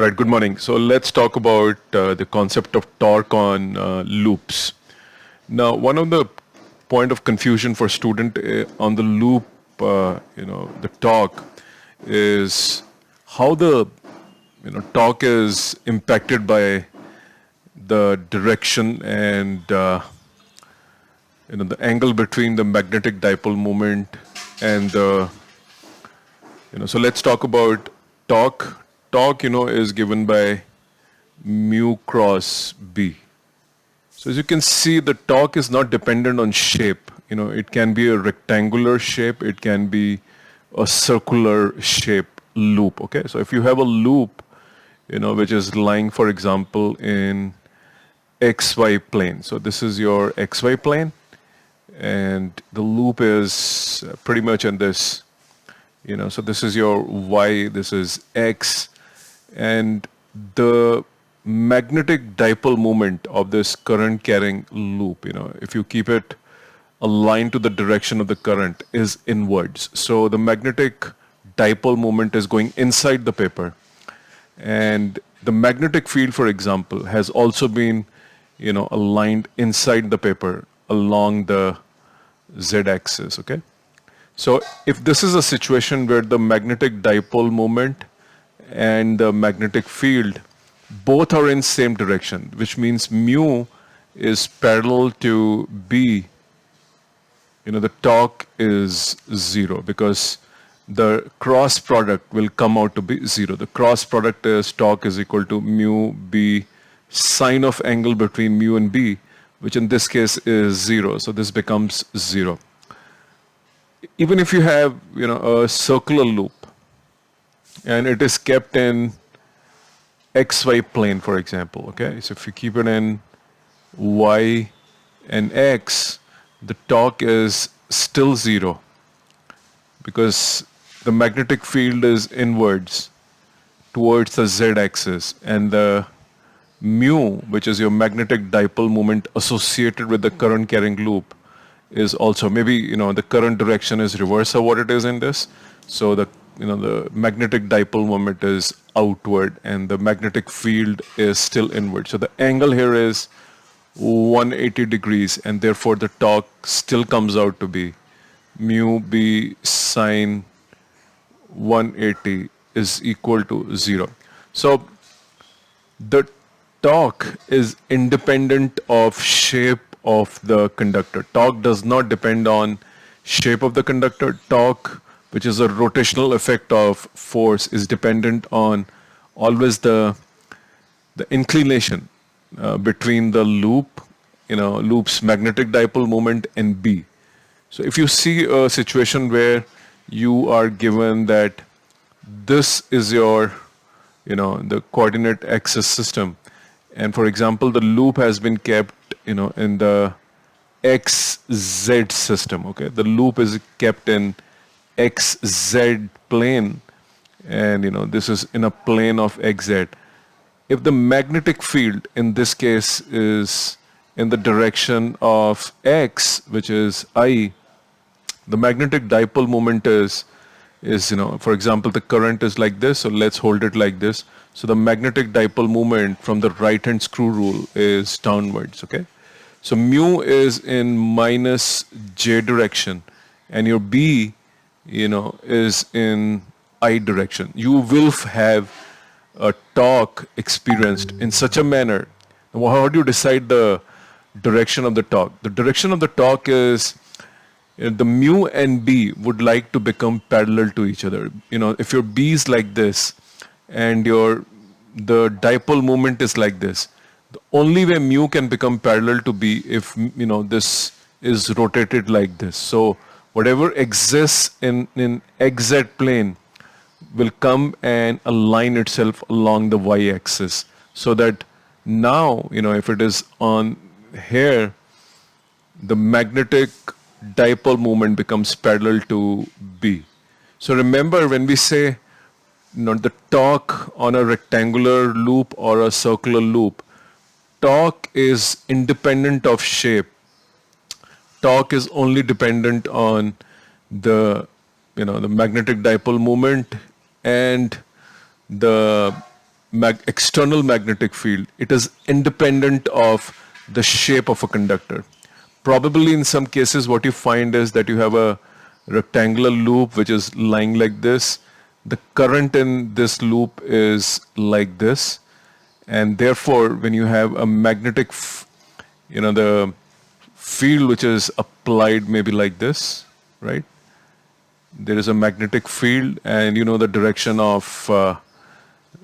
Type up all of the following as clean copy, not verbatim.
All right, good morning. So let's talk about the concept of torque on loops. Now, one of the point of confusion for student on the loop, the torque is how the torque is impacted by the direction and the angle between the magnetic dipole moment and the so let's talk about torque. Torque, is given by mu cross B. So as you can see, the torque is not dependent on shape. It can be a rectangular shape, it can be a circular shape loop. Okay, so if you have a loop, which is lying, for example, in XY plane. So this is your XY plane, and the loop is pretty much in this. So this is your Y, this is X, and the magnetic dipole moment of this current carrying loop, if you keep it aligned to the direction of the current, is inwards. So the magnetic dipole moment is going inside the paper, and the magnetic field, for example, has also been aligned inside the paper along the z-axis. Okay, so if this is a situation where the magnetic dipole moment and the magnetic field both are in same direction, which means mu is parallel to B, the torque is zero because the cross product will come out to be zero. The cross product is torque is equal to mu B sine of angle between mu and B, which in this case is zero. So this becomes zero. Even if you have a circular loop and it is kept in XY plane, for example, okay, so if you keep it in Y and X, the torque is still zero because the magnetic field is inwards towards the z-axis, and the mu, which is your magnetic dipole moment associated with the current carrying loop, is also maybe the current direction is reverse of what it is in this. So the the magnetic dipole moment is outward and the magnetic field is still inward. So the angle here is 180 degrees, and therefore the torque still comes out to be mu B sine 180 is equal to zero. So the torque is independent of shape of the conductor. Torque does not depend on shape of the conductor. Torque, which is a rotational effect of force, is dependent on always the inclination between the loop's magnetic dipole moment and B. So if you see a situation where you are given that this is your the coordinate axis system, and for example the loop has been kept in the XZ system. Okay, the loop is kept in XZ plane, and this is in a plane of XZ. If the magnetic field in this case is in the direction of X, which is I, the magnetic dipole moment is for example the current is like this, so let's hold it like this. So the magnetic dipole moment from the right hand screw rule is downwards. Okay, so mu is in minus J direction, and your B is in I direction. You will have a torque experienced in such a manner. Now, how do you decide the direction of the torque? The direction of the torque is the mu and B would like to become parallel to each other. If your B is like this and the dipole moment is like this, the only way mu can become parallel to B if this is rotated like this. So whatever exists in XZ plane will come and align itself along the y-axis, so that now if it is on here, the magnetic dipole moment becomes parallel to B. So remember, when we say the torque on a rectangular loop or a circular loop, torque is independent of shape. Torque is only dependent on the the magnetic dipole moment and the external magnetic field, it is independent of the shape of a conductor. Probably in some cases, what you find is that you have a rectangular loop which is lying like this. The current in this loop is like this, and therefore, when you have a magnetic, the field which is applied maybe like this, right? There is a magnetic field, and you know the direction of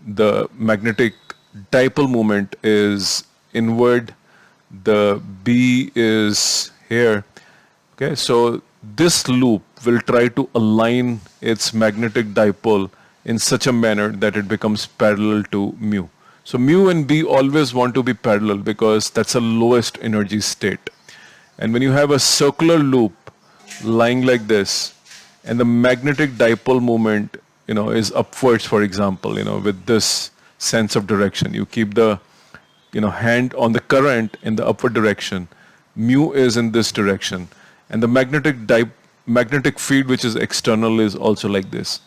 the magnetic dipole moment is inward. The B is here. Okay, so this loop will try to align its magnetic dipole in such a manner that it becomes parallel to mu. So mu and B always want to be parallel because that's the lowest energy state. And when you have a circular loop lying like this, and the magnetic dipole moment, is upwards, for example, with this sense of direction, you keep the, hand on the current in the upward direction, mu is in this direction, and the magnetic field which is external is also like this.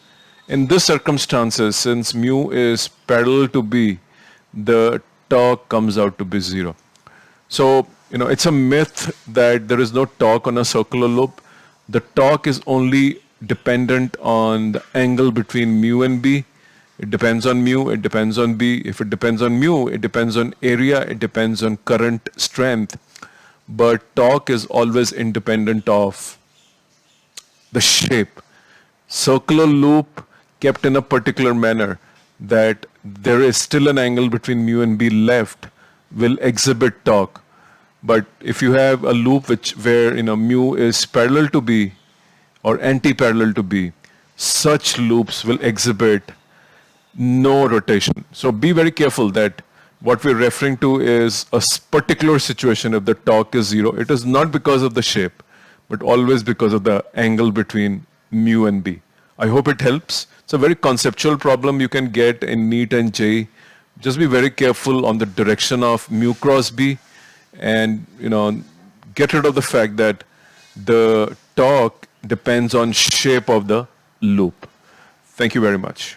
In this circumstances, since mu is parallel to B, the torque comes out to be 0. So, it's a myth that there is no torque on a circular loop. The torque is only dependent on the angle between mu and B. It depends on mu, it depends on B. If it depends on mu, it depends on area, it depends on current strength. But torque is always independent of the shape. Circular loop kept in a particular manner that there is still an angle between mu and B left will exhibit torque. But if you have a loop where mu is parallel to B or anti-parallel to B, such loops will exhibit no rotation. So be very careful that what we're referring to is a particular situation. If the torque is 0, it is not because of the shape, but always because of the angle between mu and B. I hope it helps. It's a very conceptual problem you can get in NEET and JEE. Just be very careful on the direction of mu cross B, and get rid of the fact that the torque depends on shape of the loop. Thank you very much.